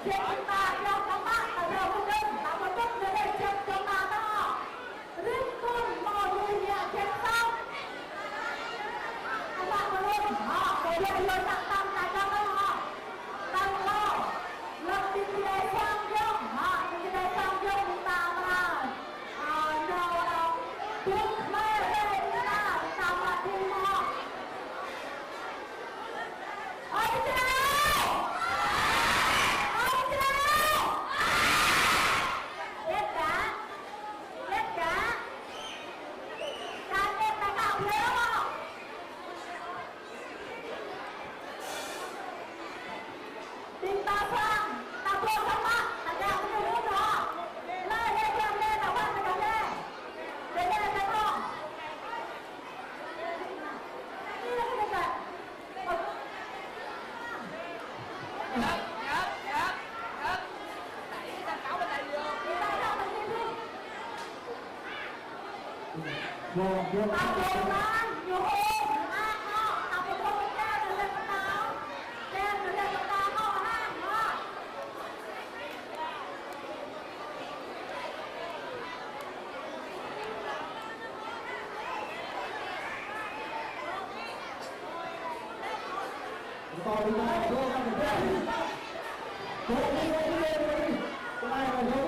Trên chúng ta theo các bạn là theo công dân đã có tốt dưới đây trên chúng ta đó. Rít con mò người nhẹ trên sông. Các bạn có luôn họ có lời lời tặng tặng tại các bạn họ. Tăng lo lập tình đề sang dương họ tình đề sang dương chúng ta mà nào đó tiếng mê về chúng ta mà tìm họ. Ôi trời! Ôi trời! Hết cả! Hết cả! Càng đẹp ta tạo nhớ không? Tình ta sang, ta vô sang mắt, ta đeo cái điều hút đó. Lên lên lên lên, ta quăng ta cầm lên. Lên lên lên không? Đi lên cái này. Đẩy cái sân khấu bên đây vô. Đi tay ra mình đi đi. Vô Ta vô lên, vô ôm, ác nó. Ta vô vô cái đeo lên con tao. Đeo lên con tao không hang nó. to đi to vô ra một cái vô đi vô đi vô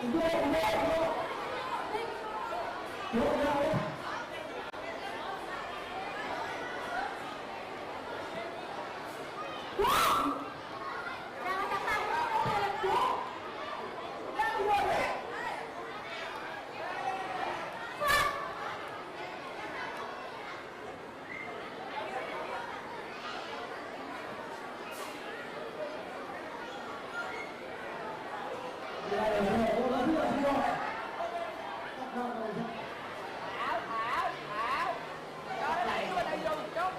đi cái này là vô vô vô Jangan cakap aku. Jangan boleh. Thảo, Thảo, Thảo. Cho nó đẩy bên đây vô một chút.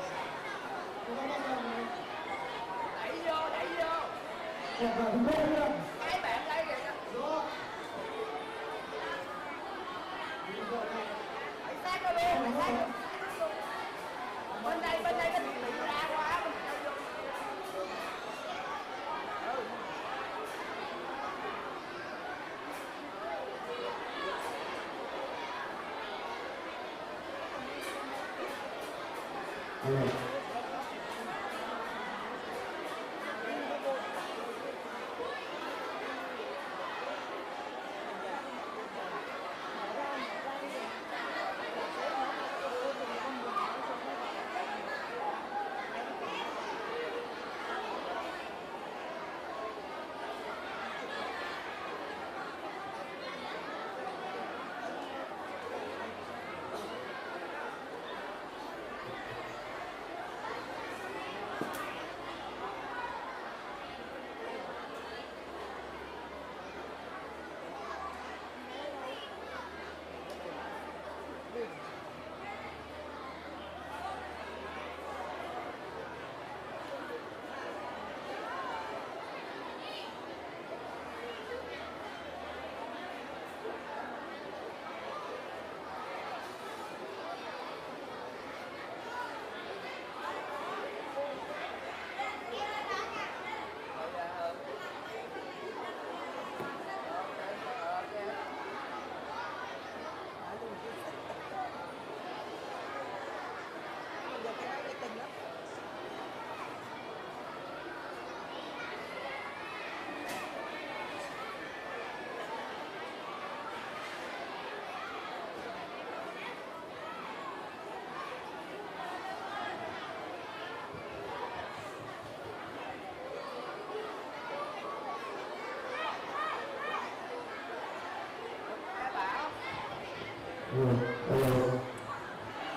Đẩy vô, đẩy vô. Cái bạn đây kìa. Đẩy sát nó luôn, đẩy sát nó. Bên đây nó bị ra quá. Bên đây vô.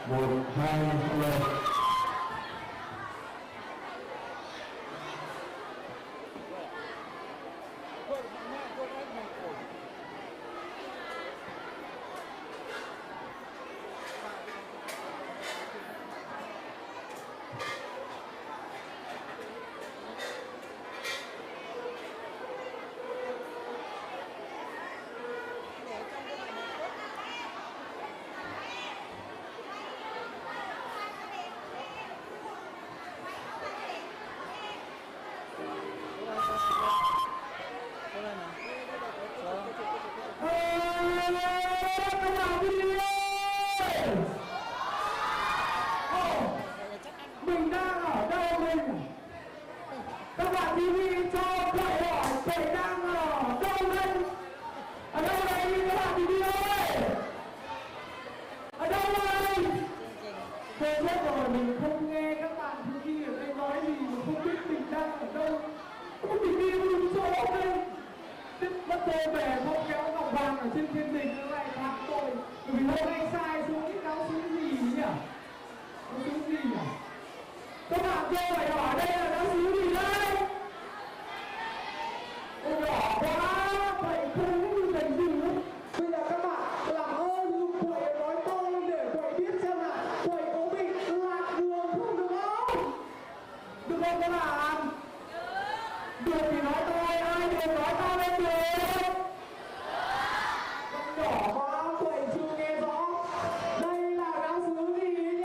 một hai ba về không kéo ngọc vàng ở trên thiên đình nó lại phạt tội bởi vì hôm nay sai xuống cái cáo xuống gì nhỉ? Cáo xuống gì nhỉ? Các bạn cho phải hỏi đây là cáo xuống gì đây? Ôi nhỏ quá, vậy không như thành gì nữa. Bây giờ các bạn làm ơn dùng quậy nói to lên để quậy biết xem là quậy có bị lạc đường không, được không? Được không các bạn? Được thì nói to, ai được nói to lên được. Con nhỏ quá, quậy chưa nghe rõ. Đây là giáo sứ gì nhỉ?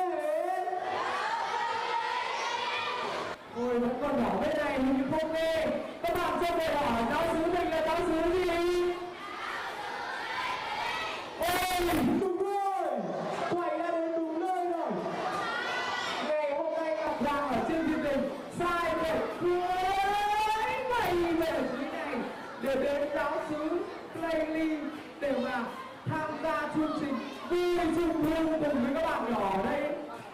Ôi vẫn còn nhỏ bên này thì không nghe. Các bạn cho về hỏi giáo sứ mình là giáo sứ gì? Ôi đúng rồi, quậy đã đến đúng nơi rồi. Ngày hôm nay Ngọc Hoàng ở trên thiên đình sai về cưới mày về ở dưới này để đến giáo sứ Playlist để mà tham gia chương trình vui chung hương cùng với các bạn nhỏ ở đây.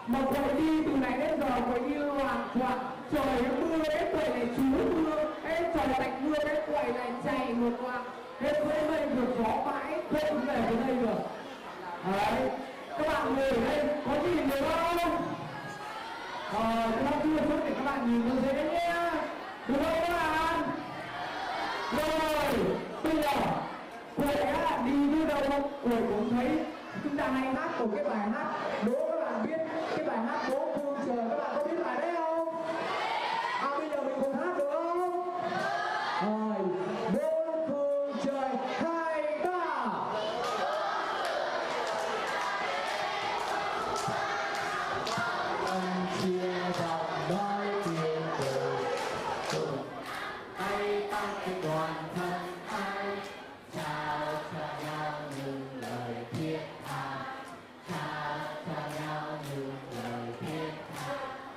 Mà quậy đi từ nãy đến giờ quậy đi loạn choạng, trời mưa đấy quậy này chú mưa, ấy trời lạnh mưa đấy quậy này chảy một loạt, hết dễ mây được gió mãi không về đến đây được. Đấy, các bạn ngồi ở đây có nhìn được không? Chúng ta chưa xuống để các bạn nhìn như thế nhé, được không các bạn? Rồi, bây giờ quậy á đi như đâu không? Quậy cũng thấy chúng ta hay hát một cái bài hát, đố các bạn biết cái bài hát Đố Phương Trời, các bạn có biết bài đấy không? Bây giờ mình cùng hát được không? Rồi, Đố Phương Trời 2, 3. Anh chia dòng đói tiền từ tay ta cái đoàn thân ai trao cho nhau những lời thiết tha, trao cho nhau những lời thiết tha.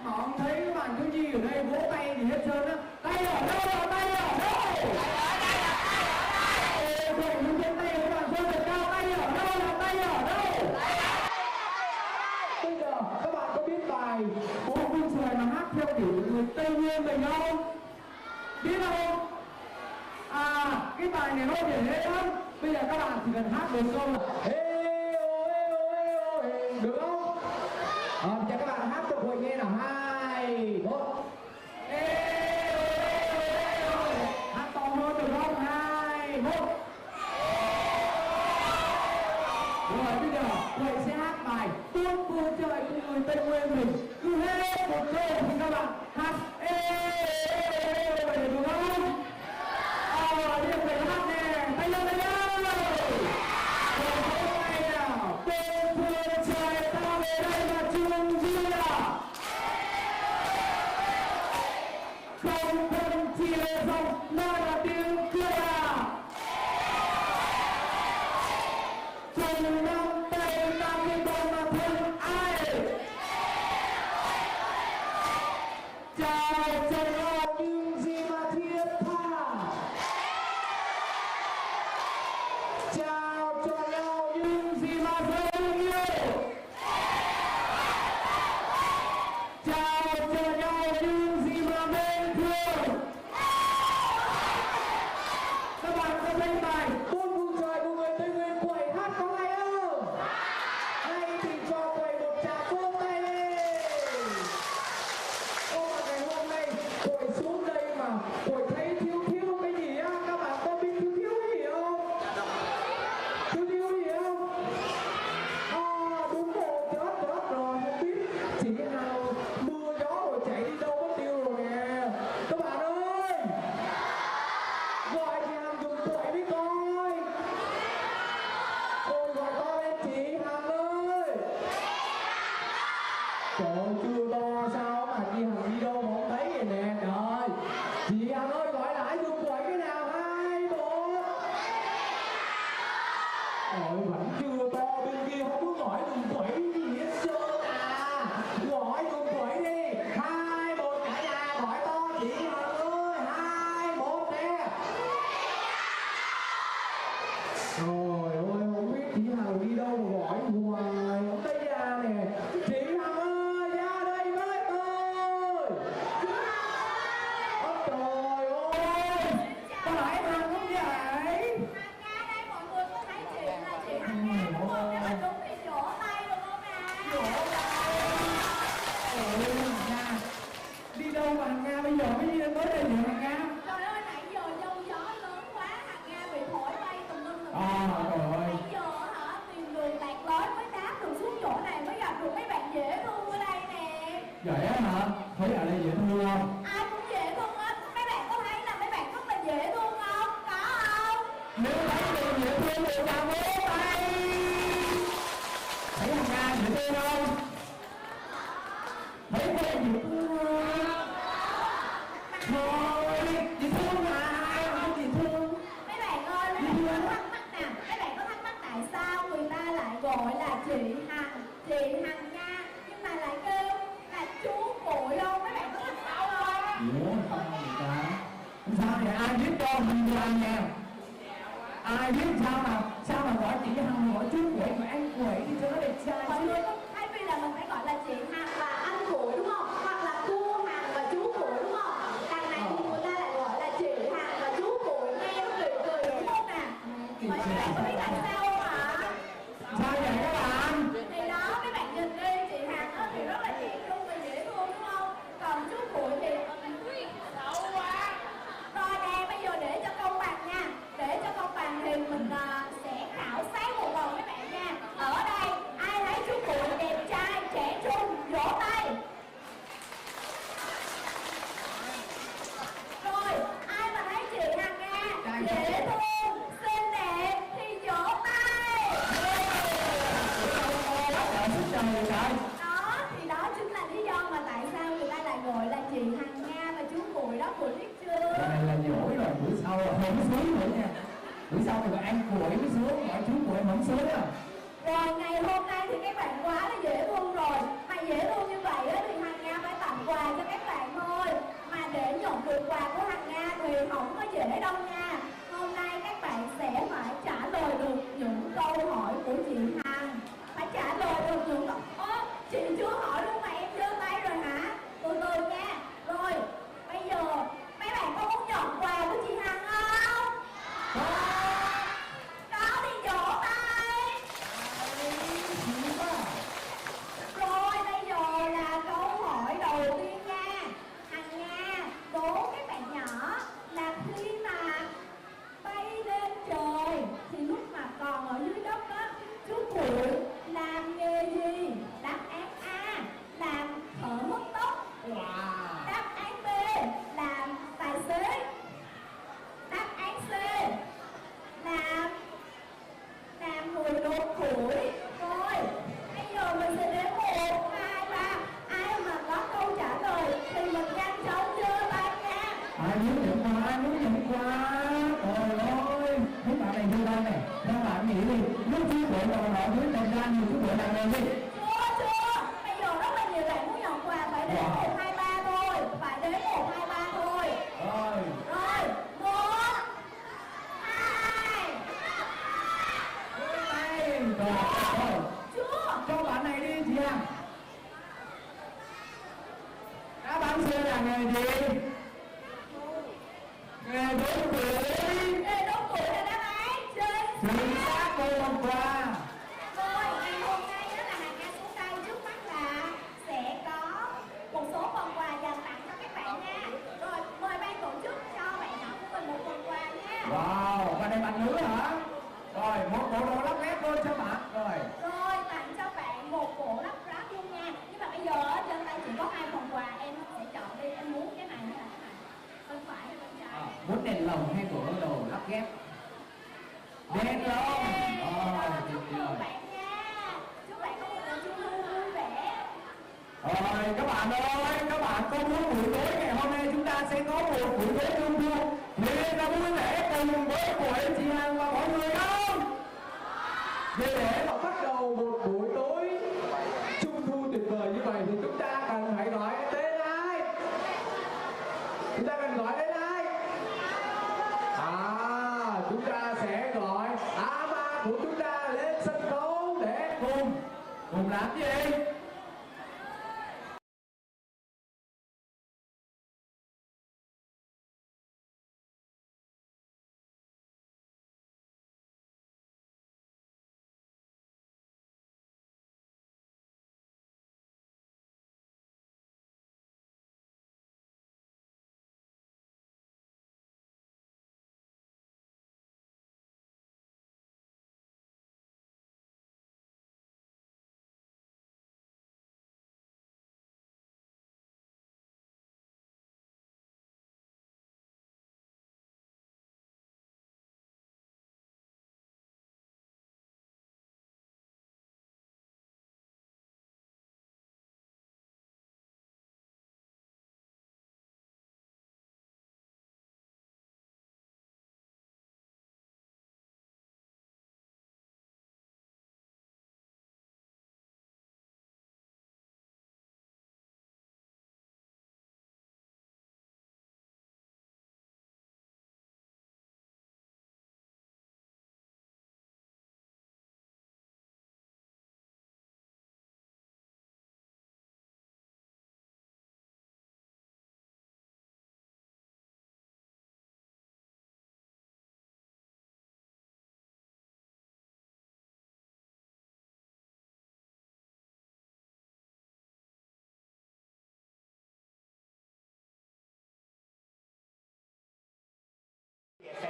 Mà ông thấy các bạn cứ gì ở đây vỗ tay thì hết trơn á. Tay ở đâu? Tay ở đâu? Vậy những cái tay các bạn giơ thật cao, tay ở đâu? Tay ở đâu? Bây giờ các bạn có biết bài Đố Phương Trời mà hát theo kiểu người Tây Nguyên mình không? Biết không? Cái bài này nó điển hết lắm. Bây giờ các bạn chỉ cần hát một câu là được không? Bây giờ các bạn hát cho Quỳnh nghe nào. 2, 1. Hát to hơn được không? 2, 1. Rồi bây giờ Quỳnh sẽ hát bài Đố Phương Trời của người Tây Nguyên mình. Cứ hết một câu thì các bạn hát được không? Bây giờ phải hát nè, tay lên tay lên. Rồi vỗ tay nào. Đố Phương Trời ta về đây mà chung chia, không phân chia dòng mà là tiếng cười. Cùng nắm tay ta cái con mà thân ai, chào cho nhau những gì mà thiết tha, chào cho nhau những gì mà dấu yêu, chào cho nhau những gì mà mến thương. Các bạn có thấy bài Đố Phương Trời của người Tây Nguyên quậy hát có hay không? Hay thì cho quậy một tràng vỗ tay lên. Mà ngày hôm nay quậy xuống đây mà quậy thấy thiếu cái gì á, các bạn có biết thiếu cái gì không? Thiếu gì không? Đúng rồi, chết rồi, không biết chị nào mưa gió rồi chạy đi đâu mất tiêu rồi nè. Các bạn ơi, gọi chị Hằng dùng quậy đi coi. Ôi gọi to lên chị Hằng ơi. Trời ơi, chưa to sao mà chị Hằng đi đâu mà không thấy vậy nè. Trời, chị Hằng ơi gọi lại dùng quậy cái nào. 2, 1. Ôi vẫn chưa to, bên kia không có gọi dùng quậy gì hết trơn à. Gọi dùng quậy đi. 2, 1 cả nhà gọi to chị Hằng ơi. 2, 1 nè. Trời ơi không biết chị Hằng đi đâu mà gọi hoài. Ở đây ra nè. Chị Hằng ơi ra ai biết sao mà gọi chị Hằng gọi chú Quẩy mà anh Quẩy thì cho nó đẹp trai Mọi chứ. người có thay vì là mình phải gọi là chị Hằng và anh Củi đúng không? Hoặc là cô Hằng và chú Củi đúng không? Đằng này thì người ta lại gọi là chị Hằng và chú Củi, nghe nó cười cười đúng không nè? Mọi người có biết tại sao không ạ? Sao vậy các bạn? Thì đó, mấy bạn nhìn đi, chị Hằng á thì rất là trẻ trung và dễ thương đúng không? Còn chú Củi thì xấu quá. Rồi nè, bây giờ để cho công bằng nha. Để cho công bằng thì mình sẽ khảo sát một vòng mấy bạn nha. Ở đây, ai thấy chú Củi đẹp trai, trẻ trung, vỗ tay. Rồi, ai mà thấy chị Hằng nha, dễ thương, xinh đẹp thì vỗ tay. Đó, thì đó chính là lý do mà tại sao người ta lại gọi là chị Hằng Nga và chú Củi đó, Củi biết chưa? Cái này là dỗi rồi, bữa sau là không xuống nữa nha. Bữa sau thì anh Quẩy mới xuống, gọi chú Quẩy không xuống à. Rồi ngày hôm nay thì các bạn quá là dễ thương rồi. Mà dễ thương như vậy á, thì Hằng Nga phải tặng quà cho các bạn thôi. Mà để nhận được quà của Hằng Nga thì không có dễ đâu nha. Hôm nay các bạn sẽ phải trả lời được những câu hỏi của chị Hằng. Phải trả lời được những câu... chị chưa hỏi luôn mà em giơ tay rồi hả? Từ từ nha. Rồi, bây giờ mấy bạn có muốn nhận quà của chị Hằng không? Có thì vỗ tay. Rồi bây giờ là câu hỏi đầu tiên nha. Hằng Nga đố các bạn nhỏ là khi mà bay lên trời thì lúc mà còn ở dưới đất á, chú Củi làm nghề gì? Đáp án A làm thợ hớt tóc. Đáp án B làm tài xế. Đáp án C làm người đốn củi. Rồi bây giờ mình sẽ đếm 1, 2, 3. Ai mà có câu trả lời thì mình nhanh chóng giơ tay nha. Ai muốn nhận quà, ai muốn nhận quà. Trời ơi, mấy bạn này đưa tay này. Các bạn nghĩ đi, lúc chú Quẩy đầu nọ dưới tay ra nhiều chú Quẩy làm lên đi. Chưa. Bây giờ rất là nhiều bạn muốn nhận quà, phải đếm 1, 2, 3 thôi. Phải đếm 1, 2, 3 thôi. Rồi. Rồi 1, 2. Rồi. Chưa. Cho bạn này đi chị Hằng. Đáp án C là nghề gì? Nghề đốn củi. Để đốt củi là đáp án chính Chính xác cô hôm qua. Rồi, ngày hôm nay đó là Hằng Nga xuống tay, trước mắt là sẽ có một số phần quà dành tặng cho các bạn nha. Rồi, mời ban tổ chức cho bạn nhỏ của mình một phần quà nha. Wow, và đây bạn nữ hả? Rồi, một bộ đồ lắp ghép luôn cho bạn. Rồi. Rồi, tặng cho bạn một bộ lắp ráp luôn nha. Nhưng mà bây giờ á, trên tay chỉ có 2 phần quà, em sẽ chọn đi, em muốn cái này hay là cái này? Bên phải hay bên trái? Muốn đèn lồng hay bộ đồ lắp ghép? Đèn lồng. Rồi, Chúc tuyệt mừng vời. bạn nha. Chúc bạn có một ngày trung thu vui vẻ. Rồi các bạn ơi, các bạn có muốn buổi tối ngày hôm nay chúng ta sẽ có một buổi tối trung thu thì là vui vẻ cùng với Quẩy, chị Hằng và mọi người không? Để mà bắt đầu một buổi tối trung thu tuyệt vời như vậy thì chúng ta cần phải gọi tên ai? Chúng ta cần gọi tên ai? Chúng ta sẽ gọi ABBA của chúng ta lên sân khấu để cùng làm gì?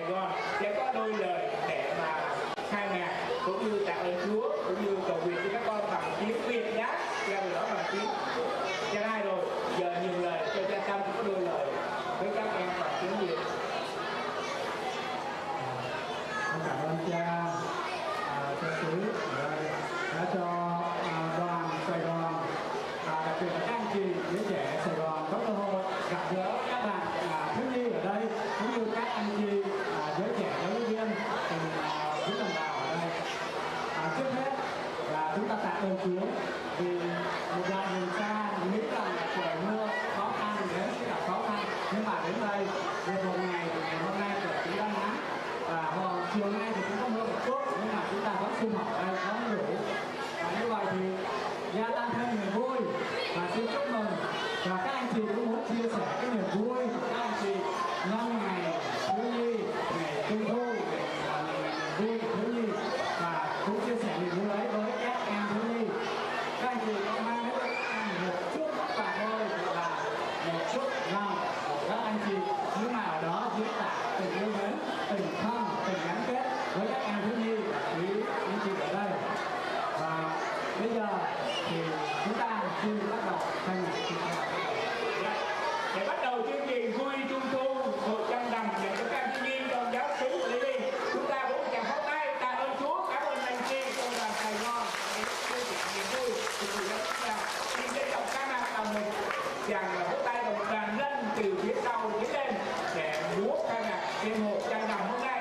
Sài Gòn sẽ có đôi lời để mà khai mạc cũng như tạ ơn Chúa cũng như cầu nguyện cho các con bằng tiếng Việt nhé. Theo đó bằng tiếng cha hai rồi, giờ nhiều lời cho cha Tâm có đôi lời với các em bằng tiếng Việt. Cảm ơn cha xứ đã cho đoàn Sài Gòn, đặc biệt là các anh chị giới trẻ Sài Gòn có cơ hội gặp gỡ các bạn thiếu nhi ở đây cũng như các anh chị giới trẻ giáo viên cùng với đồng bào ở đây. Trước hết là chúng ta tạ ơn Chúa vì một đoạn đường xa nghĩ rằng là trời mưa khó khăn đến rất là khó khăn, nhưng mà đến đây về một ngày thì ngày hôm nay trời cũng đang nắng và chiều nay thì cũng có mưa một chút, nhưng mà chúng ta vẫn sum họp ở đây vẫn đủ. Và như vậy thì gia tăng thêm niềm vui và xin chúc mừng, và các anh chị cũng muốn chia sẻ cái niềm vui của các anh chị nhân ngày thiếu nhi, ngày trung thu, ngày vui của thiếu nhi, và cũng chia sẻ niềm vui ấy với các em thiếu nhi. Các anh chị có mang đến các em một chút vất vả thôi, là một chút lòng của các anh chị, nhưng mà ở đó diễn tả tình yêu mến, tình thân, tình gắn kết với các em thiếu nhi và quý anh chị ở đây. Và bây giờ thì chúng ta xin bắt đầu khai mạc chương trình. Để bắt đầu chương trình vui trung thu 100 đồng dành cho các em thiếu nhi trong giáo xứ của Lý, chúng ta cũng chào pháo tay tạ ơn Chúa, cảm ơn anh chị trong đoàn Sài Gòn để chương trình niềm vui của người dân chúng ta. Xin trân trọng ca ngợi chào mừng chàng là vỗ tay đồng đoàn dân từ phía sau tiến lên để múa khai mạc đêm 100 đồng hôm nay.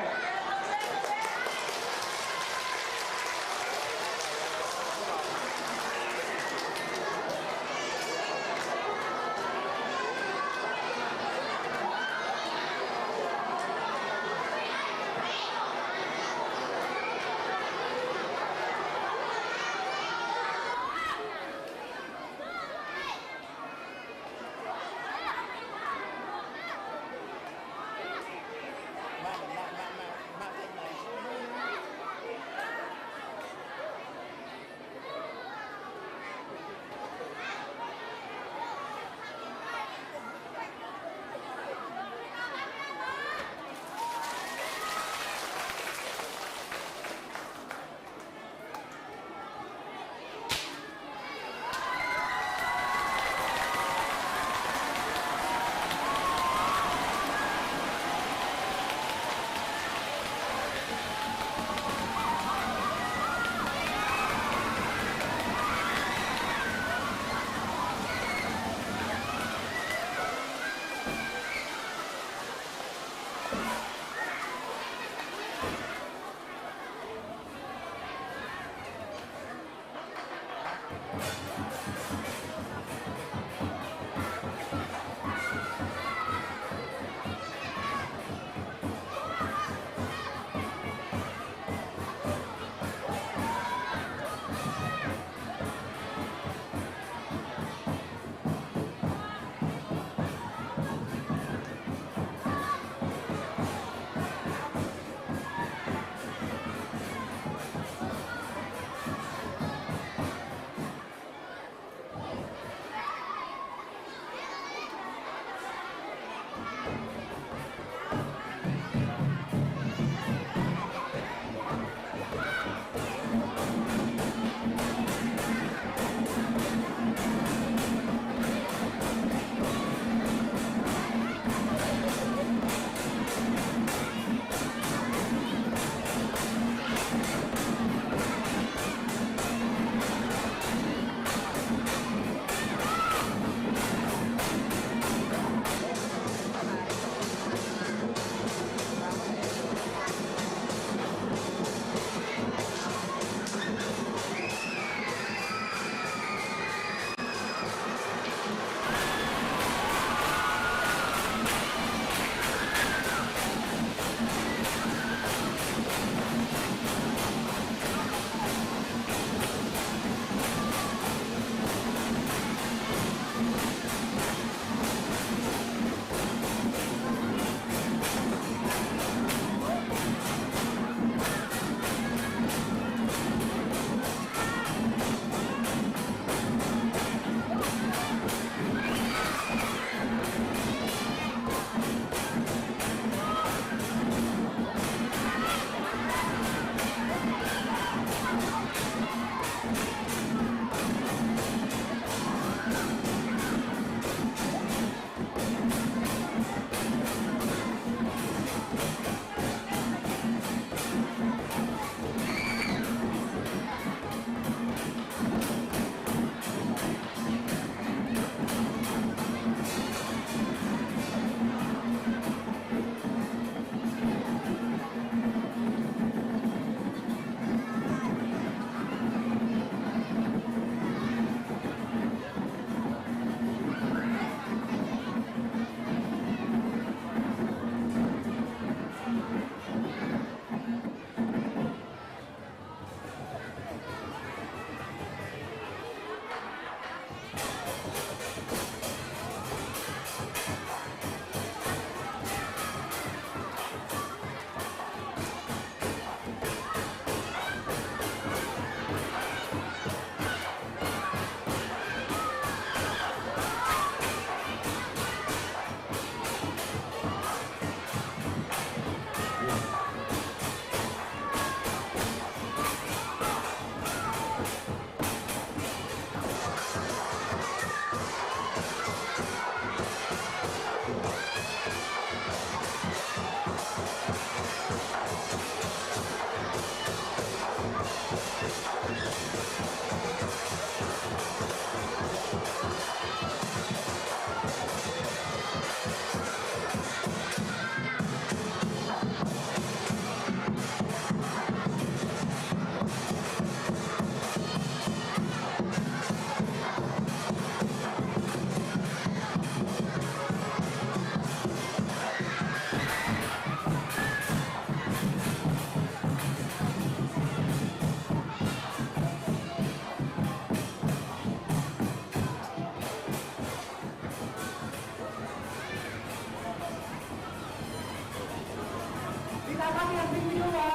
Kita akan yang video ya.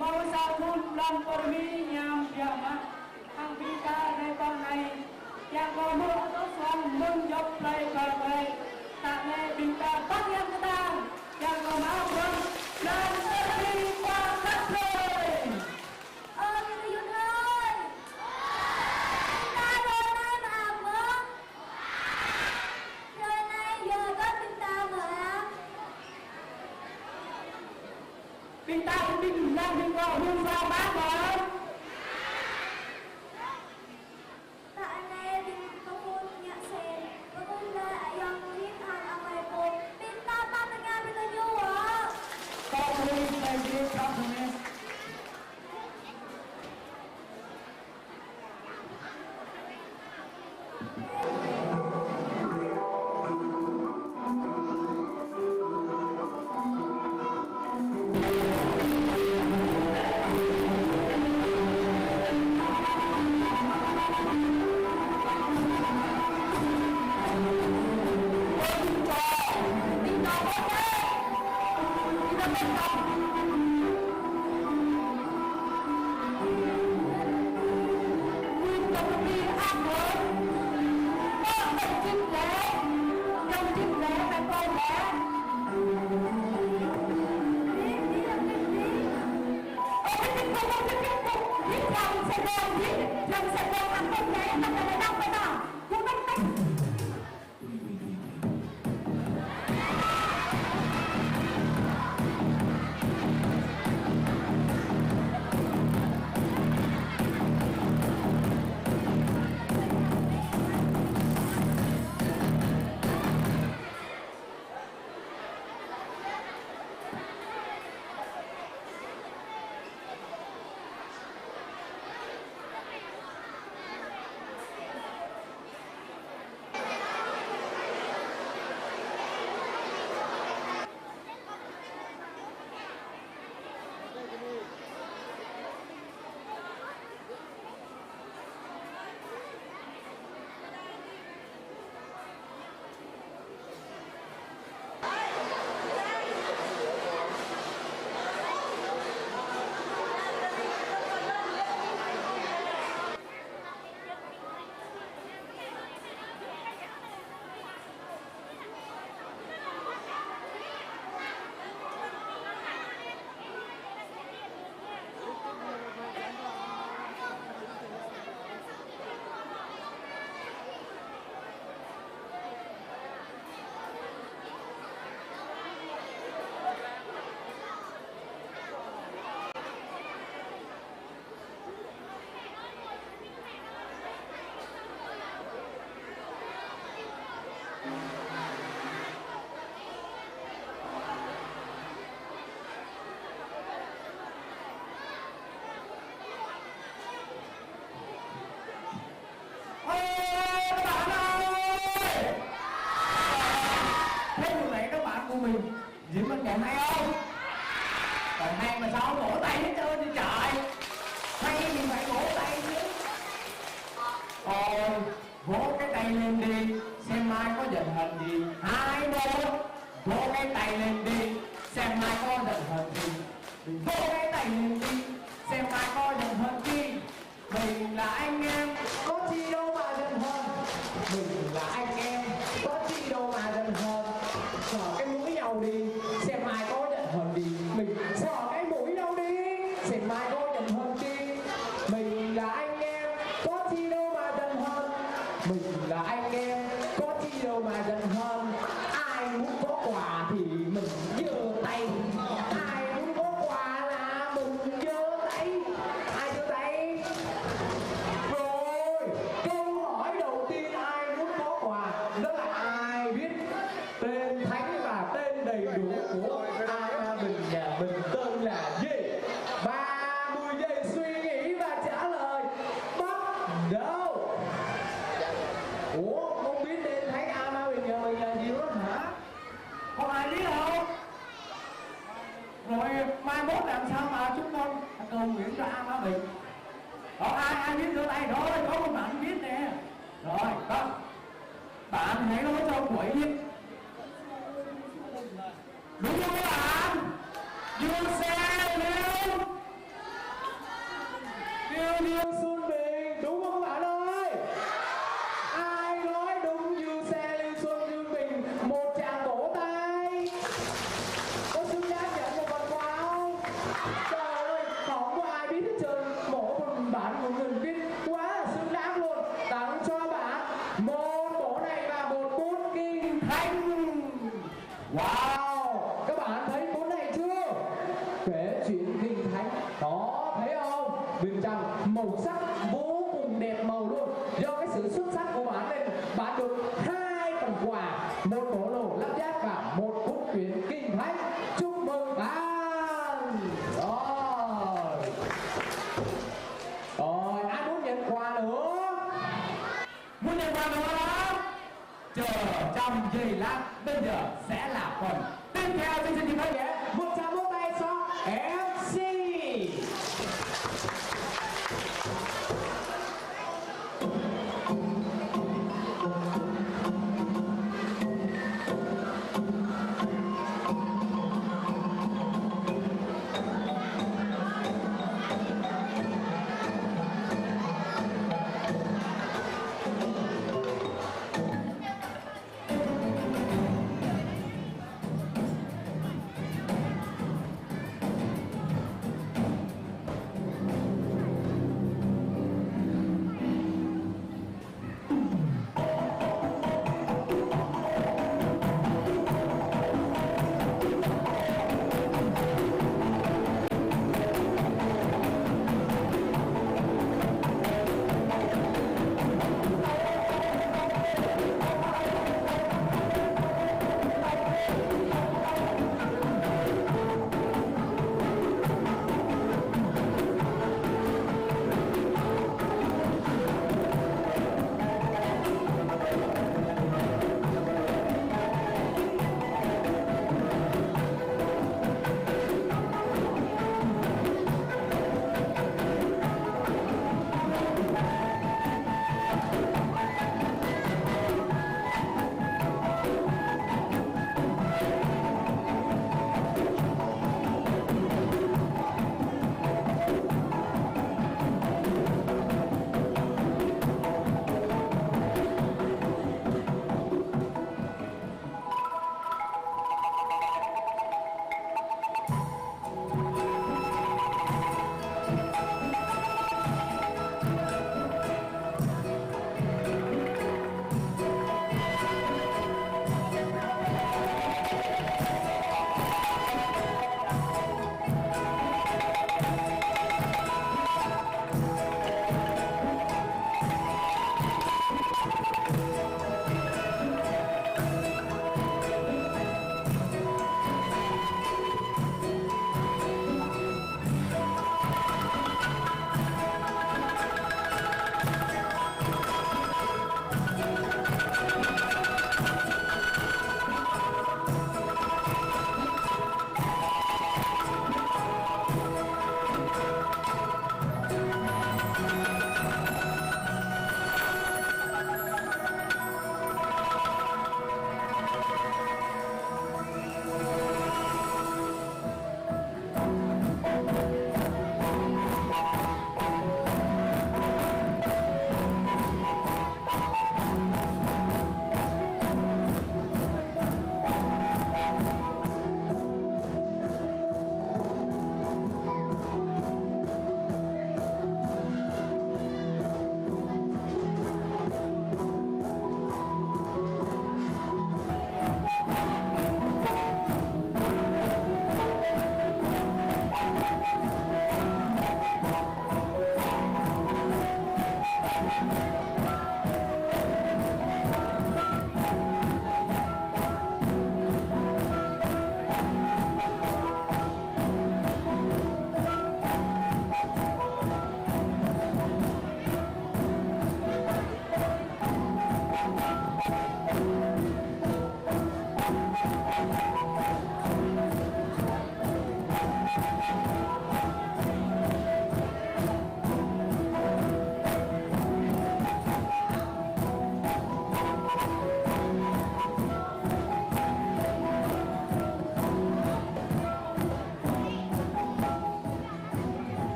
Mau sabun dan permi nhằm giờ mà thằng Vita này con này yang ngomong terus menjawab play play tak ne Vita bắt yang kita yang ngomong dan terima kasih. Kita Yun ơi, Vita hôm nay mà không? Giờ này giờ có Vita mà. Vita cũng đi làm đi qua hương sao bác rồi. Tại này thì có một nhà xe, có một là yang thiết hàng ở ngoài phố. Vita ta tới nhà Vita vô à? Compliment and give compliment. hay không? Còn hay mà sao không vỗ tay hết trơn đi trời. Hay thì phải vỗ tay chứ. Ôi, vỗ cái tay lên đi, xem mai có giận hờn gì. Hai một, vỗ cái tay lên đi, xem mai có giận hờn gì. Vỗ cái tay lên đi, xem mai có giận hờn gì. Mình là anh em, có chi đâu mà giận hờn. Mình là anh em, có chi đâu mà giận hờn. Sờ cái mũi nhau đi, xem mai có giận hờn gì. Mình sờ cái mũi đâu đi, xem mai có giận hờn chi. Mình là anh em, có chi đâu mà giận hờn. Mình là anh em, có chi đâu mà giận hờn. Ai muốn có quà thì mình giơ tay. Ai muốn có quà là mình giơ tay. Ai giơ tay? Rồi, câu hỏi đầu tiên ai muốn có quà? Đó là ai biết tên thánh và tên đầy đủ của A Bình nhà mình tên là gì? 30 giây suy nghĩ và trả lời. Bắt đầu. Ủa, không biết tên thánh A Bình nhà mình là gì đó hả? Không ai biết không? Rồi mai mốt làm sao mà chúng con cầu nguyện cho A Bình? Ai biết giơ tay rồi, có một bạn biết nè. Rồi, có. Bạn hãy nói cho quỷ biết. Đúng không các bạn? Liêu Xuân Bình, đúng không các bạn ơi? Ai nói đúng Liêu Xuân Bình, một tràng vỗ tay. Có xứng đáng nhận một phần quà không? Trời ơi, không có ai biết hết trơn. Mỗi một bạn một người biết quá là xứng đáng luôn. Tặng cho bạn một bộ này và một bút kinh thánh. Wow, các bạn thấy bút này chưa? Kể chuyện kinh thánh. Đó, thấy không? Bên trong màu sắc vô cùng đẹp màu luôn. Do cái sự xuất sắc của bạn nên bạn được 2 phần quà, một bộ đồ lắp ráp và một bút truyện kinh thánh. Chúc mừng bạn. Rồi, ai muốn nhận quà nữa? Muốn nhận quà nữa đó? Chờ trong giây lát, bây giờ sẽ là phần tiếp theo chương trình khán giả. Một tràng vỗ tay cho MC.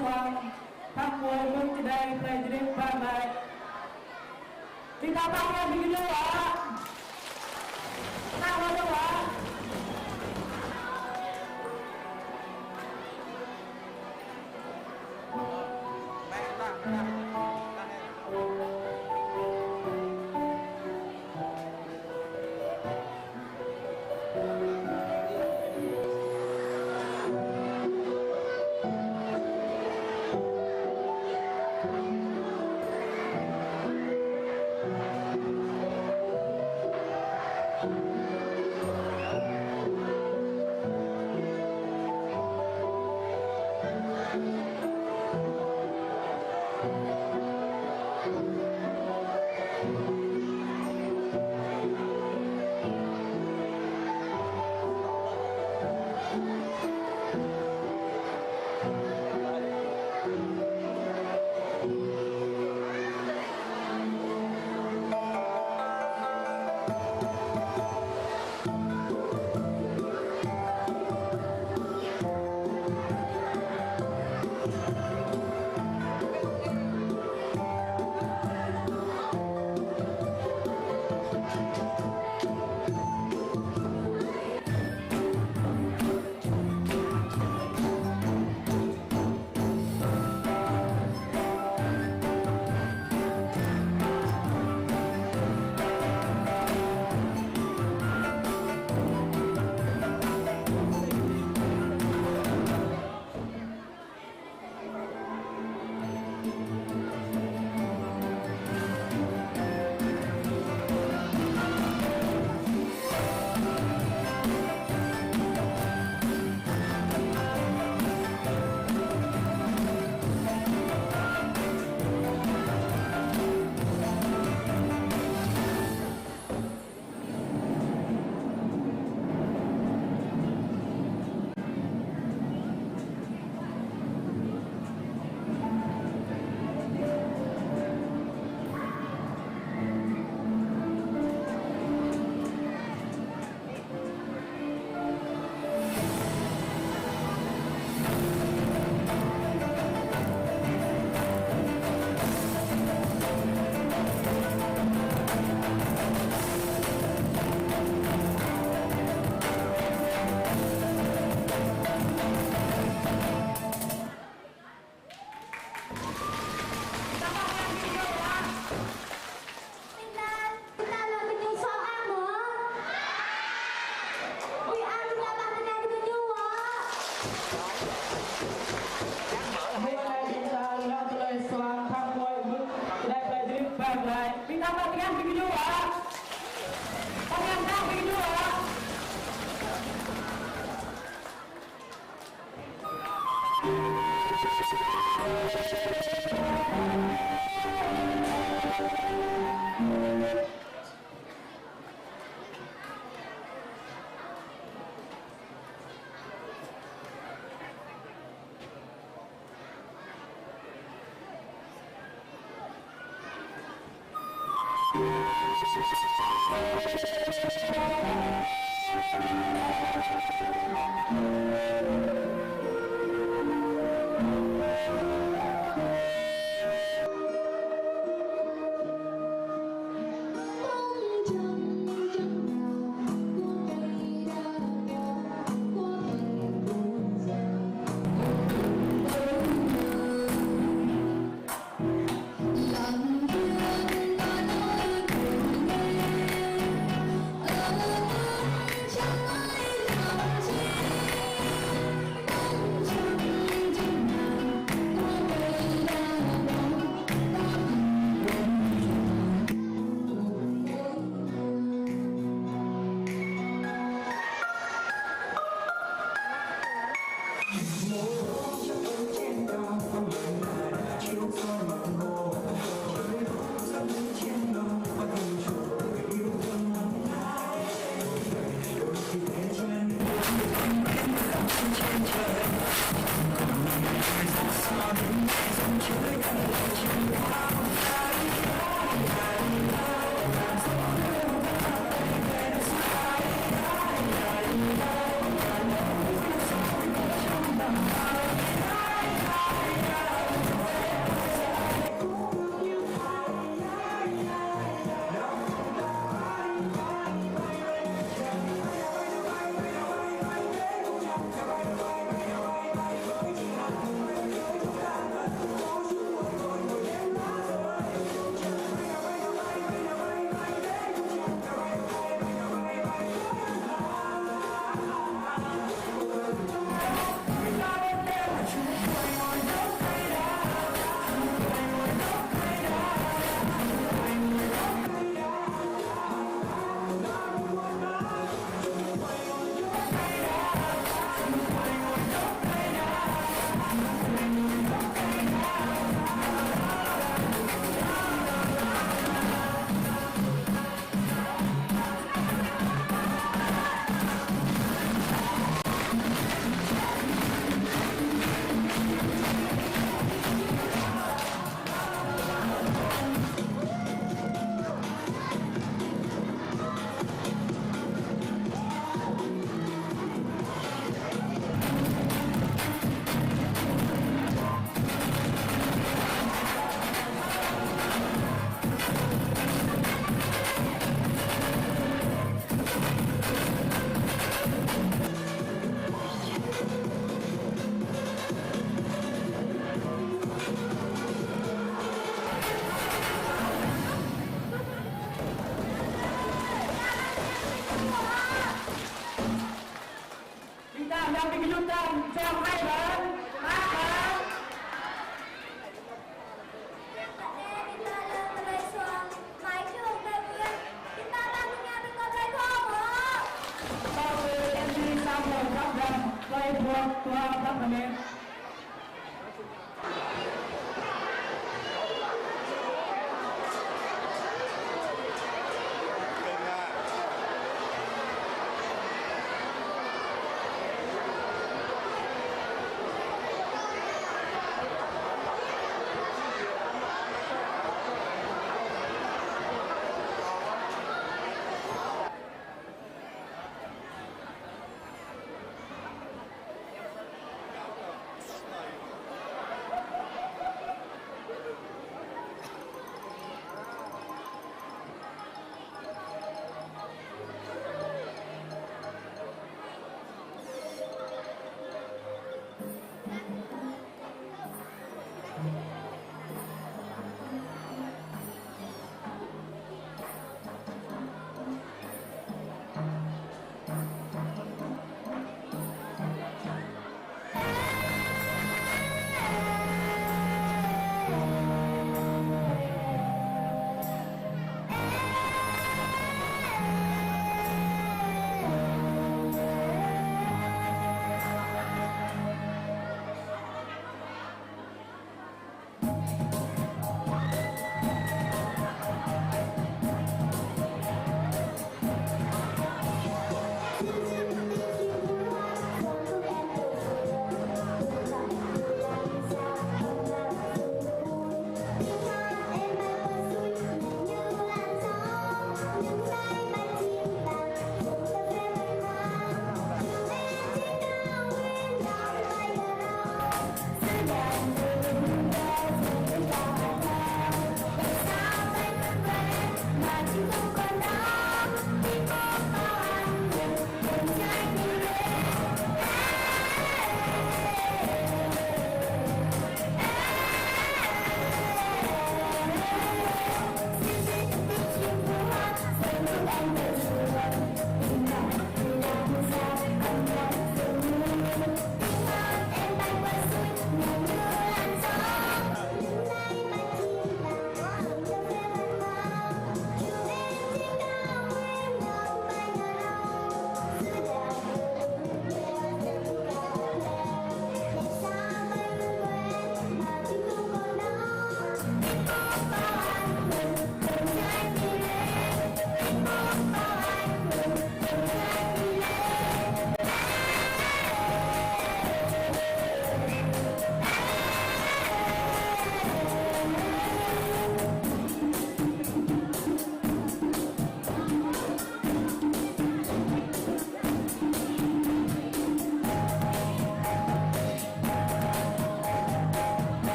Xoan tham môi mừng today play dream fan này chúng ta tăng em đi nữa ạ nào đâu ạ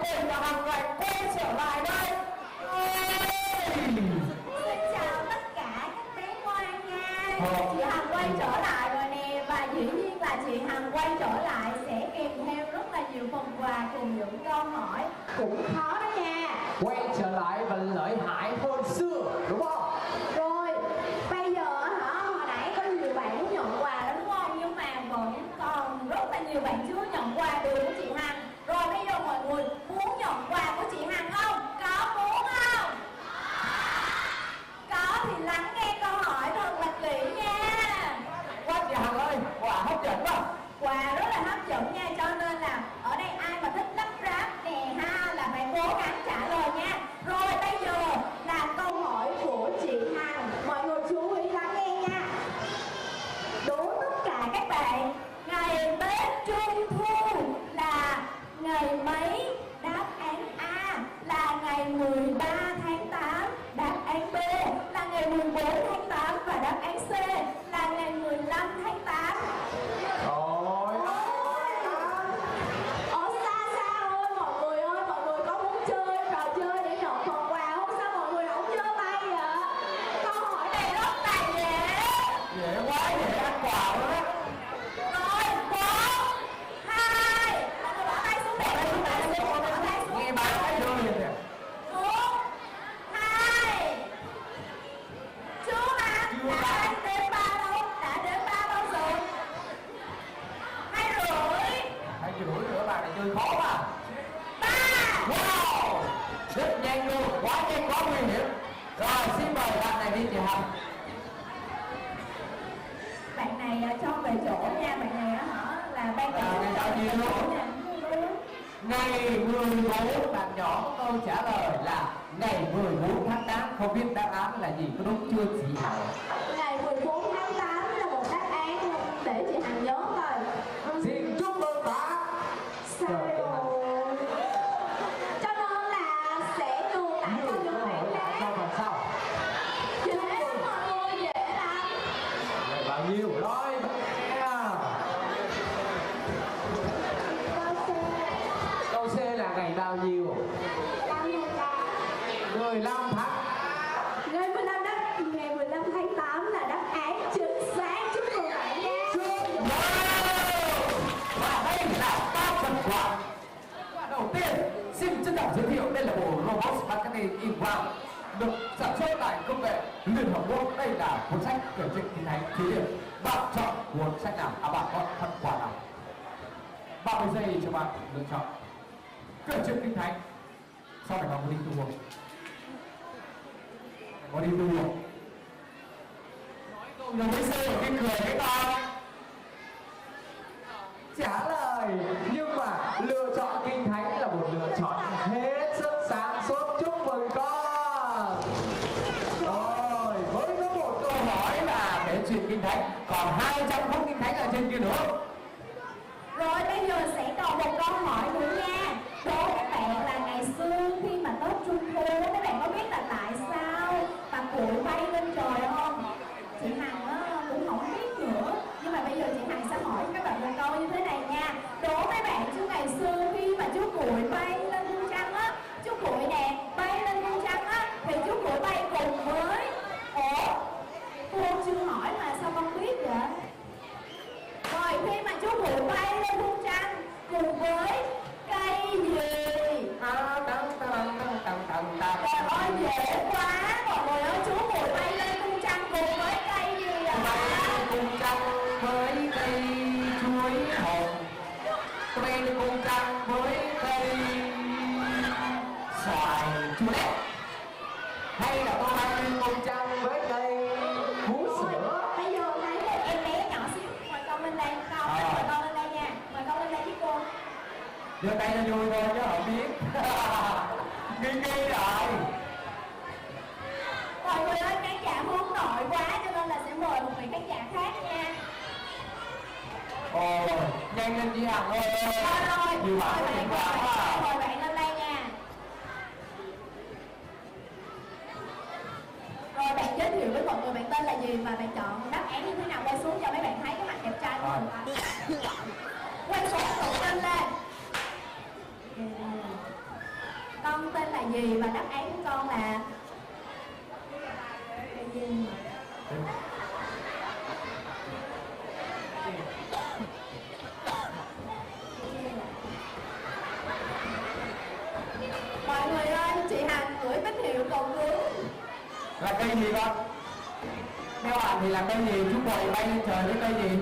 Quỳnh và Hằng Oanh quay trở lại đây. Xin chào tất cả các bé ngoan nha. Chị Hằng quay trở lại rồi nè. Và dĩ nhiên là chị Hằng quay trở lại sẽ kèm theo rất là nhiều phần quà cùng những câu hỏi cũng khó đó nha. Quay trở lại và lợi hại hơn xưa, đúng không? Rồi, bây giờ hồi nãy có nhiều bạn muốn nhận quà đó đúng không? Nhưng mà vẫn còn rất là nhiều bạn chưa nhận quà được của chị Hằng. Rồi bây giờ mọi người muốn nhận quà của chị Hằng không? Có muốn không? Có thì lắng nghe câu hỏi thật là kỹ nha. Quá chị Hằng ơi, quà hấp dẫn quá. Quà rất là hấp dẫn nha, cho nên là ở đây ai mà thích lắp ráp nè ha là phải cố gắng trả lời nha. Rồi bây giờ là câu hỏi của chị Hằng, mọi người chú ý lắng nghe nha. Đố tất cả các bạn, ngày Tết Trung Thu là ngày mấy? Đáp án A là ngày 13 tháng 8, đáp án B là ngày 14 tháng 8 và đáp án C là ngày 15 tháng 8. Rồi. Ở xa xa ơi mọi người có muốn chơi trò chơi để nhận phần quà không? Sao mọi người không giơ tay vậy? Câu hỏi này rất là dễ. Dễ quá, dễ ăn quà luôn á. Rồi, 4, 2, mọi người bỏ tay xuống để bỏ tay xuống. Nghe bà thấy đưa liền nè. 1, 2. Chú Hằng đã đếm ba đâu? Đã đếm ba bao giờ? 2 rưỡi. 2 rưỡi nữa bà này chơi khó mà. 3. Wow, rất nhanh luôn, quá nhanh, quá nguy hiểm. Rồi, xin mời bạn này đi chị Hằng. Bạn này cho về chỗ nha, bạn này là ban ngày bao nhiêu luôn? Ngày 14, bạn nhỏ có câu trả lời là ngày 14 tháng 8, không biết đáp án là gì, có đúng chưa chị Hằng? Ngày 14 tháng 8 là một đáp án để chị Hằng nhớ coi. Xin chúc mừng bạn. Sai rồi. Cho nên là sẽ nhường lại cho những bạn khác. Sao mà sao? Dễ mọi người, dễ lắm. Ngày bao nhiêu rồi? Câu C là ngày bao nhiêu? 15 tháng. Ngày 15 tháng 8 là đáp án chính xác. Chúc mừng bạn nha. Và đây là 3 phần quà. Quà đầu tiên, xin trân trọng giới thiệu đây là bộ robot Spaghetti Inbound được sản xuất tại công nghệ Liên Hợp Quốc. Đây là cuốn sách kể chuyện kinh thánh thí điểm. Bạn chọn cuốn sách nào? Bạn có phần quà nào? 30 giây cho bạn lựa chọn. Kể chuyện kinh thánh. Sau này bạn có đi tu không? Có đi tu không? Nói câu giống với C ở bên cười cái con. Trả lời, nhưng mà lựa chọn kinh thánh là một lựa chọn hết sức sáng suốt. Chúc mừng con. Rồi, với có một câu hỏi là kể chuyện kinh thánh, còn 200 phút kinh thánh ở trên kia nữa. Rồi bây giờ sẽ còn một câu hỏi nữa nha. Đố các bạn là ngày xưa khi mà Tết Trung Thu, các bạn có biết là tại sao mà cuội bay lên trời không? Chị Hằng cũng không biết nữa. Nhưng mà bây giờ chị Hằng sẽ hỏi các bạn một câu như thế này nha. Đố mấy bạn chứ ngày xưa khi mà chú cuội bay lên cung trăng á, chú cuội nè bay lên cung trăng á, thì chú cuội bay cùng với. Ủa? Cô chưa hỏi mà sao con biết vậy? Rồi khi mà chú cuội bay lên cung trăng cùng với cây gì? Trời ơi dễ quá. Mọi người ơi, chú cuội bay lên cung trăng cùng với cây gì vậy? Cung trăng với cây chuối hồng, bay lên cung trăng với cây xoài chuối lét, hay là tôi bay lên cung trăng với cây vú sữa? Bây giờ thấy một em bé nhỏ xíu, mời con lên đây. Mời con lên đây nha. Mời con lên đây với cô. Đưa tay cho vui thôi chứ không biết. Nghi rồi. Mọi người ơi, khán giả hướng nội quá cho nên là sẽ mời một vị khán giả khác nha. Ồ, nhanh lên chị Hằng ơi. Rồi, Nhiều bạn có chuyện quá à. mời bạn lên đây nha. Rồi bạn giới thiệu với mọi người bạn tên là gì và bạn chọn đáp án như thế nào, quay xuống cho mấy bạn thấy cái mặt đẹp trai của mình. Quay xuống tự tin lên. gì và đáp án của con là gì? Mọi người ơi, chị Hằng gửi tín hiệu cầu cứu. Là cây gì con? Theo bạn thì là cây gì? Chú bồi bay lên trời với cây gì?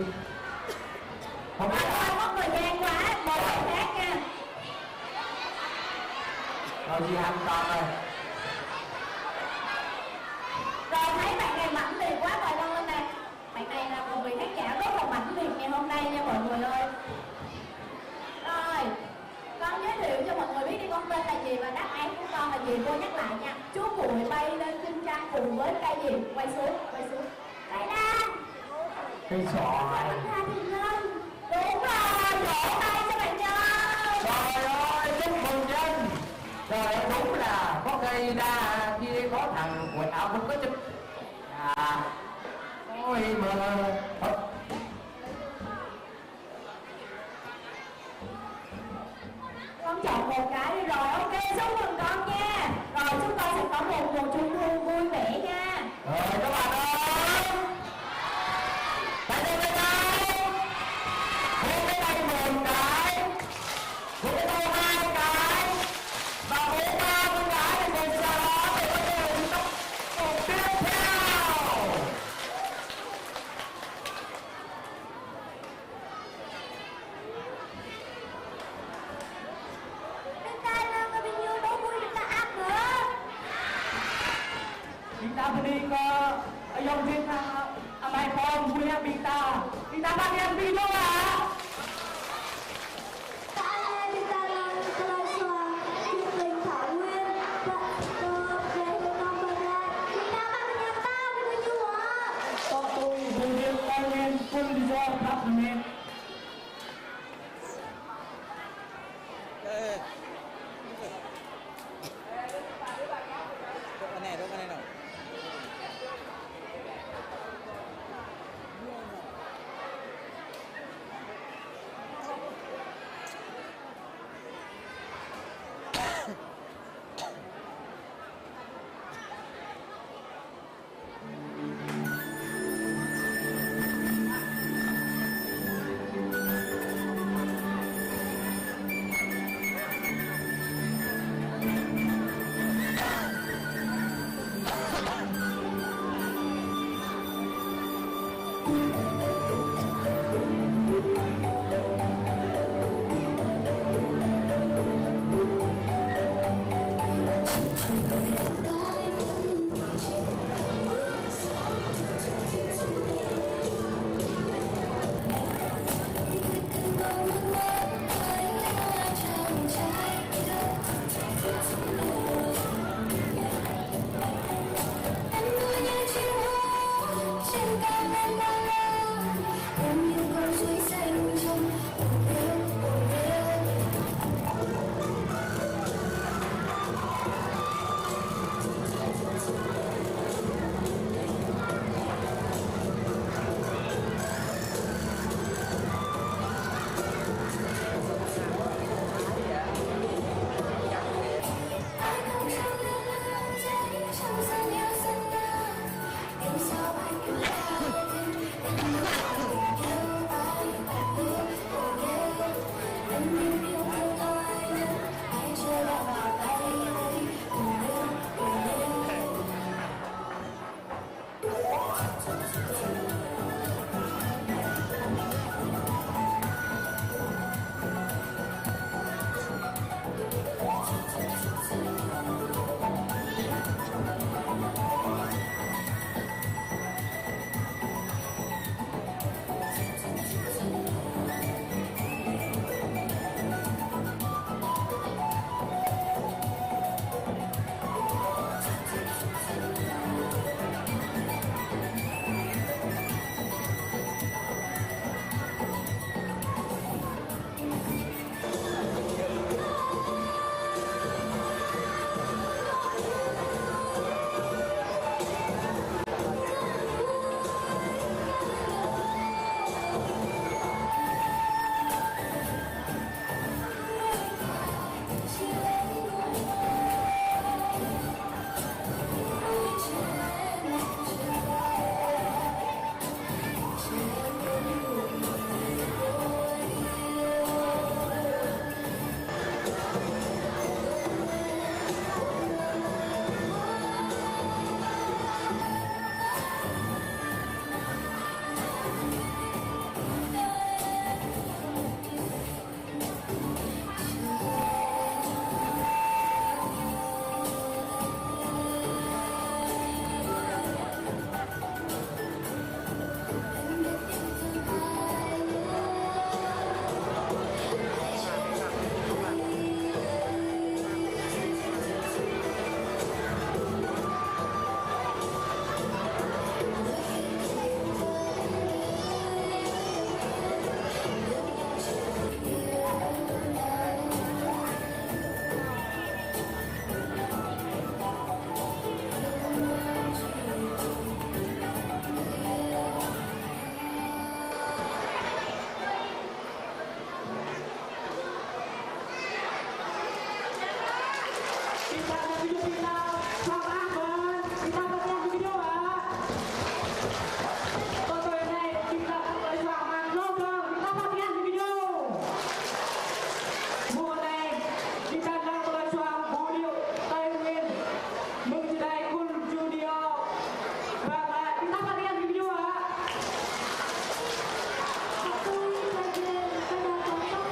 Không biết. Thôi mất thời gian quá, một câu khác nha. Rồi chị Hằng còn rồi. Rồi thấy bạn này mãnh liệt quá rồi, đâu lên đây. Bạn này là một vị khán giả rất là mãnh liệt ngày hôm nay nha mọi người ơi. Rồi, con giới thiệu cho mọi người biết đi, con tên là gì và đáp án của con là gì. Cô nhắc lại nha. Chú Bụi bay lên khinh trang cùng với cây gì? Quay xuống, quay xuống. Cây đa. Cây sỏi. Đúng rồi, vỗ tay cho bạn Nhân. Trời ơi, chúc mừng Nhân. Trời ơi, đúng là có cây đa kia có thằng quần áo không có chụp. Ôi mà Con chọn một cái đi rồi, ok, chúc mừng con nha. Rồi chúng ta sẽ có một mùa trung thu vui vẻ nha. rồi các bạn ơi. Tại đây đây đây. Hãy cái tay một cái. Hãy cái tay hai cái. Và hãy ba con gái thì mình sau đó thì có thể là chúng ta một tiếp theo. Chúng ta đang có bao nhiêu đố vui chúng ta ăn nữa. Kita beli ke Ayong Jika Amai Pom punya Bita. Kita bagian video lah. Tại chúng ta làm Lê Soàn, Trương Linh Thảo Nguyên và về con bên đây. Chúng ta bắt nhà ta với bao nhiêu hả? Tôi vui viên con nên full đi do khắp mình. Cái này nào. ada video final sama Ahmad. Kita potong video ya. Foto ini kita akan sama Logong. Kita potong video. Mulai kita đang có choàng vũ điệu Tây Nguyên mừng từ đây cùng studio và lại chúng ta phát hiện video ạ. Satu bagian pada contoh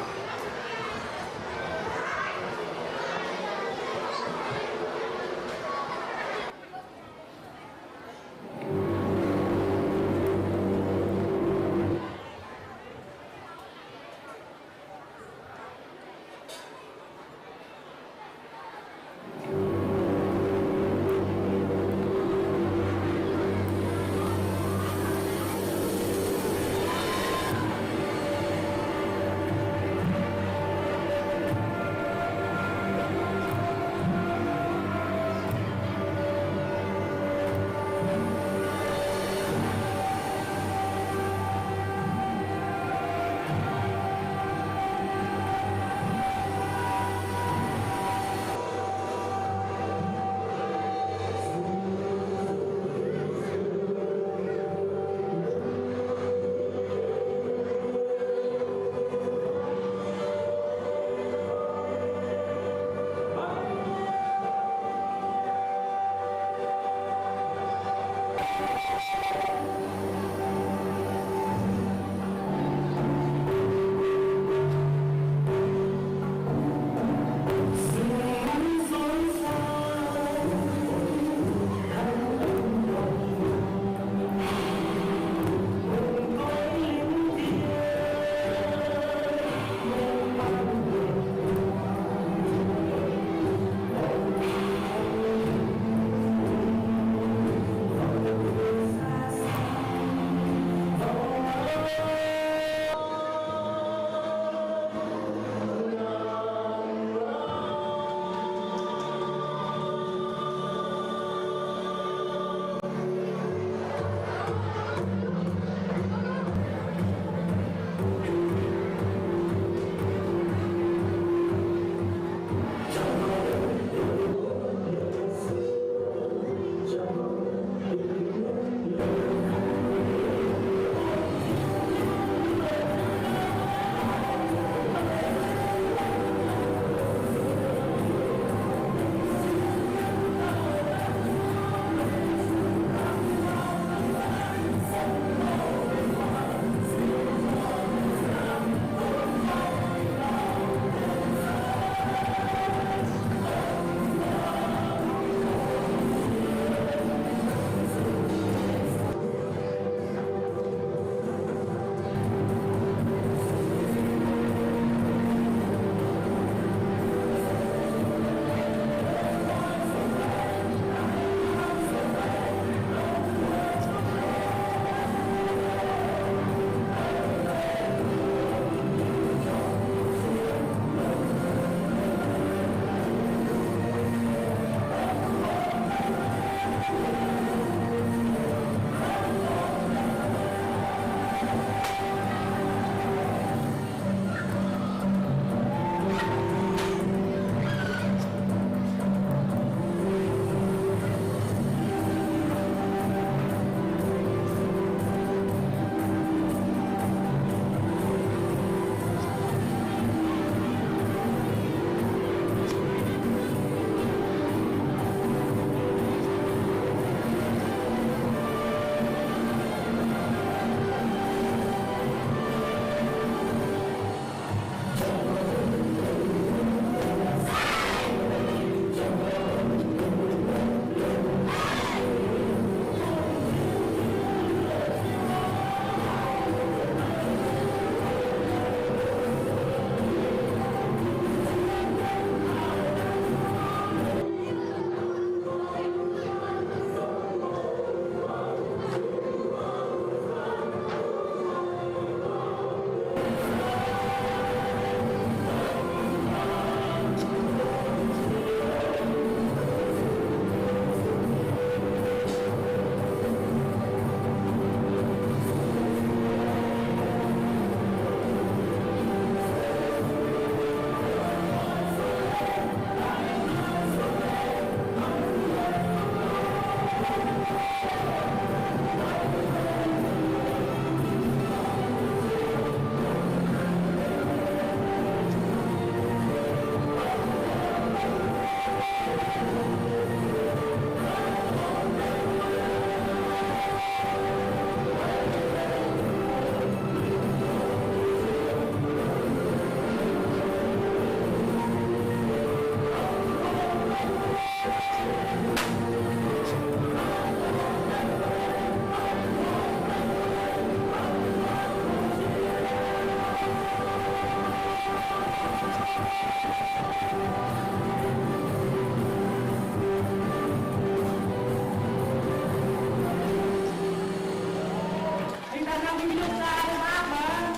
như ra hai bên,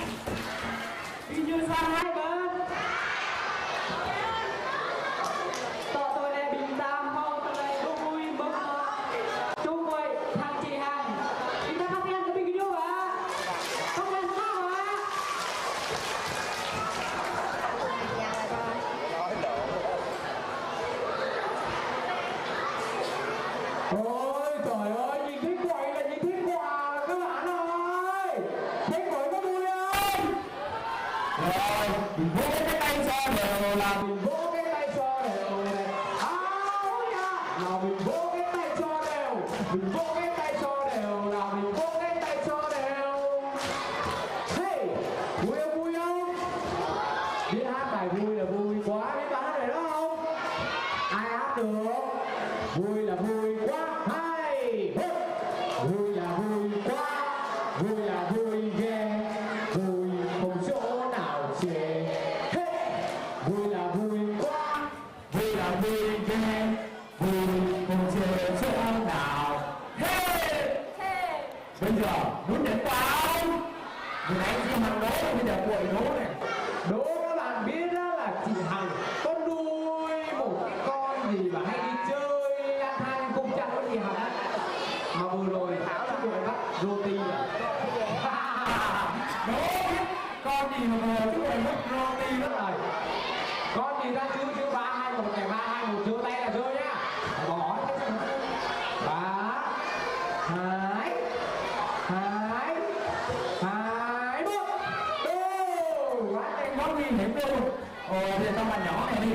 đi như ra hai bên. Tôi đây bình tam không, tôi đây vui mừng chú quay thằng chị Hằng. Chúng ta không ăn cái video hả? Không ăn sao hả? Ôi trời ơi, nhìn thấy quậy là nhìn thấy quà các bạn ơi. Thấy quậy có vui không? Rồi, mình vỗ cái tay cho đều là mình vỗ cái tay cho đều này. Áo nha. Nào mình vỗ cái tay cho đều. Mình vỗ cái tay cho đều. Nào mình vỗ cái tay cho đều. Hey, vui không vui không? Biết hát bài vui là vui quá. Biết bài hát này đó không? Ai hát được? Vui là vui quá. Hay. Vui là vui quá. Vui là vui ghê. Vui không chỗ nào chê. Vui là vui quá. Vui là vui ghê. Vui không chê chỗ nào. Bây giờ muốn nhận quà không? Vừa nãy chị Hằng đố, bây giờ quậy đố này. Đố các bạn biết đó là chị Hằng có nuôi một cái con gì mà hay đi chơi lang thang cùng chặt với chị Hằng á. Mà vừa rồi Thảo đã vừa bắt roti à. Đố biết con gì mà vừa chú rồi bắt roti đó rồi. Con gì ra chưa 3 2 1 này 3 2 1 chưa tay là chưa nhá. Bỏ cái 3 2 2 2 1. Quá nhanh quá nguy hiểm luôn. Bây giờ tao bạn nhỏ này đi.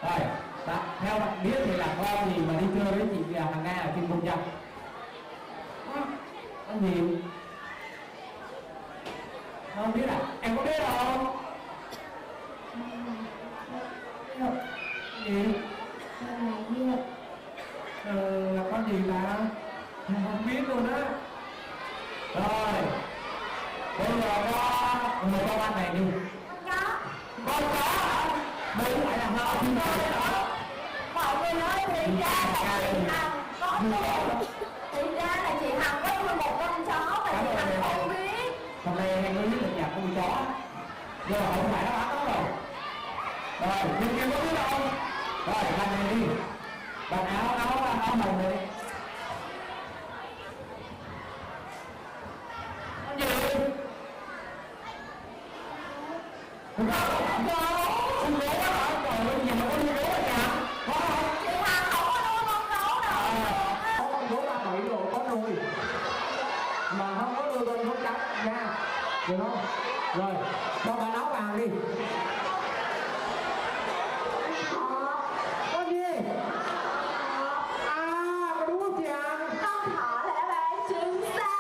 Rồi, đó, theo bạn biết thì là con gì mà đi chơi với chị Hằng Nga ở trên cung trăng? Con gì? Không biết à? Em có biết không? Gì? Là con gì ta? Không biết luôn á. Rồi, bây giờ một con ăn này đi. Con chó hả? Đây phải là hoa thiên thần đó. Mọi người nói thì ra là chị Hằng có nuôi. Thì ra là chị Hằng có nuôi một con chó mà chị Hằng không biết. Hôm nay em mới biết được nhà con chó. Giờ không phải nó bán đó rồi. Rồi, nhưng em có biết không? Rồi, làm này đi. Bạn áo màu này. Con gì? Con gấu. Con gấu á hả? Trời ơi, gì mà con gấu ở nhà? Có không? Chị Hằng không có nuôi con gấu đâu. Có con gấu ba bảy rồi, có nuôi. Mà không có nuôi con gấu trắng nha. Được không? Rồi, cho bạn áo vàng đi. Con gì? Có đúng không chị Hằng? Con thỏ là đáp án chính xác.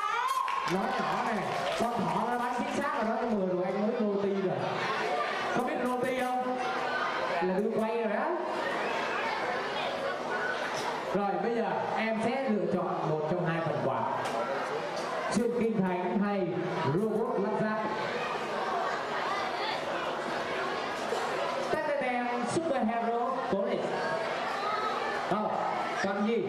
Nói nhỏ này, con thỏ nó bán chính xác rồi đó, cái 10 rồi anh mới roti rồi. Có biết roti không? Là đưa quay rồi đó. Rồi bây giờ em sẽ lựa chọn một trong hai phần quà. Chuyện kinh thành hay robot lắp ráp. Tết Super Hero Police. Còn gì?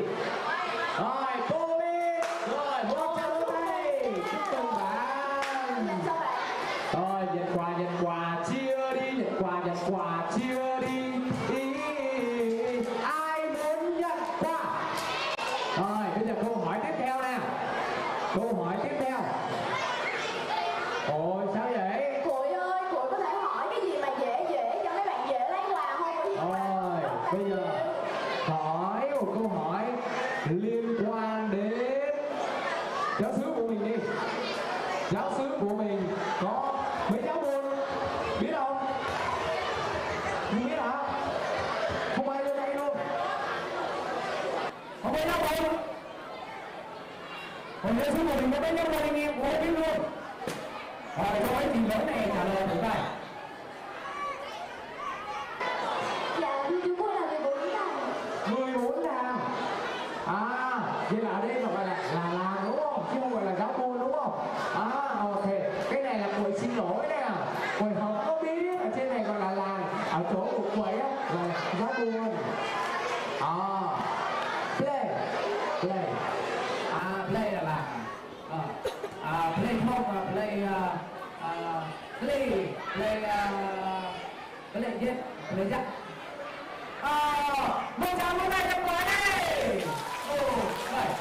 Rồi, Police. Rồi, một trăm đôi tay. Chúc mừng bạn. Dành cho bạn. Rồi, nhận quà, chia đi. Nhận quà, chia đi. Ai muốn nhận quà? Rồi, bây giờ câu hỏi tiếp theo nè. Câu hỏi tiếp theo. Ôi, sao vậy? Cụi ơi, Cụi có thể hỏi cái gì mà dễ cho mấy bạn dễ lấy quà không? Bởi vì Rồi, bây giờ hỏi một câu hỏi liên quan đến giáo xứ của mình đi. Giáo xứ của mình có mấy giáo môn, biết không? Không biết hả? Không ai lên đây luôn. Không biết giáo môn. Còn giáo xứ của mình có mấy giáo môn anh em cũng không biết luôn. Rồi, câu hỏi trình lớn này trả lời thử coi. dạ, chúng tôi là 14 làng. 14 làng. Vậy là ở đây mà gọi là làng đúng không? Chứ không gọi là giáo môn đúng không? Ok. Cái này là quầy xin lỗi nè. Quầy không có biết. Ở trên này gọi là làng. Ở chỗ của quầy á là giáo môn. Play. Play là làng. Play thôi. lên trên lên dặn một tràng lúc này trong quá đây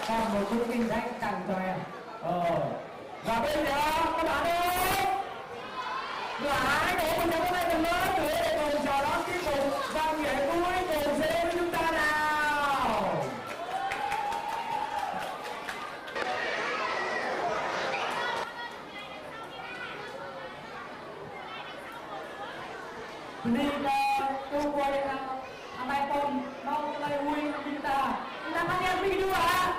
còn một chút kinh doanh tặng cho em và bây giờ các bạn ơi lại để một tràng lúc này lần nữa nữa để cùng chào đón tiết mục văn nghệ vui cùng sẽ với chúng ta nào. Nên tôi quay anh em con mau cái vui chúng ta anh em đi đua à.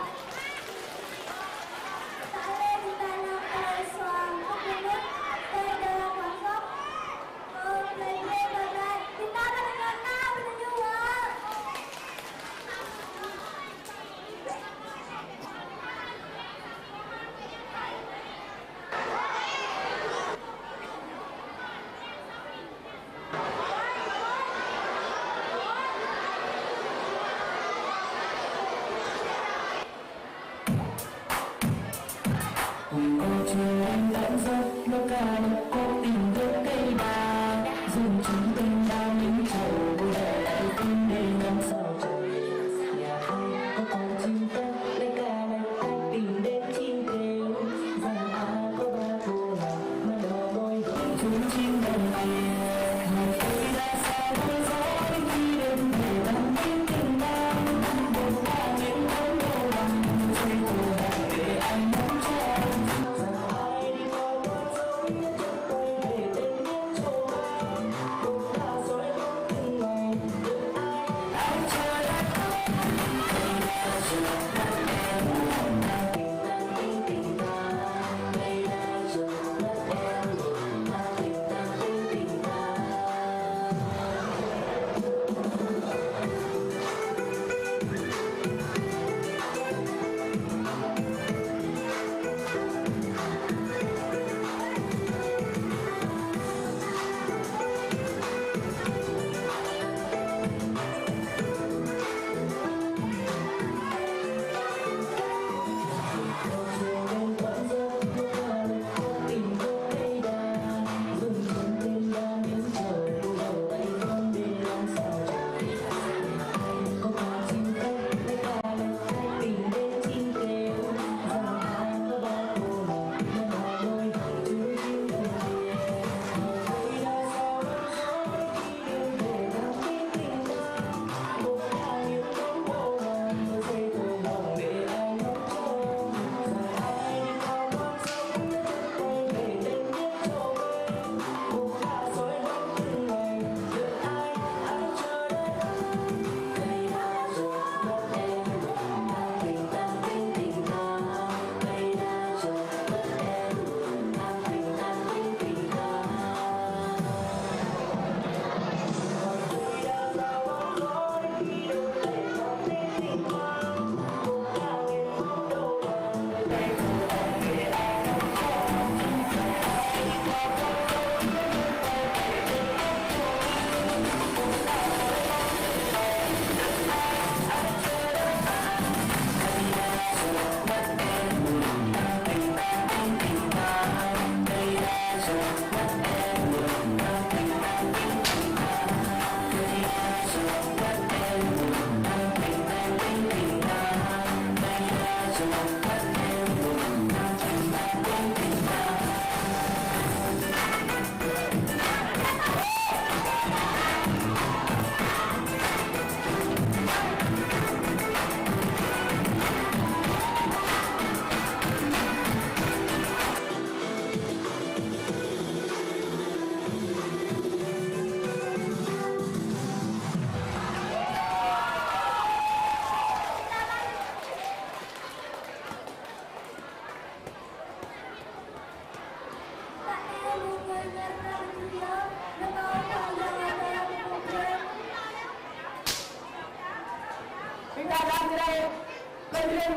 Có chiều anh lãng giấc nó ca có tìm tới cây đà dùng chúng tình đa những trầu bôi đè lại không để ngắm sao trời nhà ai có con chim tết lấy ca này anh tìm đến chim kêu rằng có ba cô nào mà đỏ môi chúng chim đồng kia người tôi đã xa đôi gió khi đêm về nắng tiếng tình đang một ba những bóng đồ bằng xây tổ hàng để anh nắm cho chúng ta đang tới đây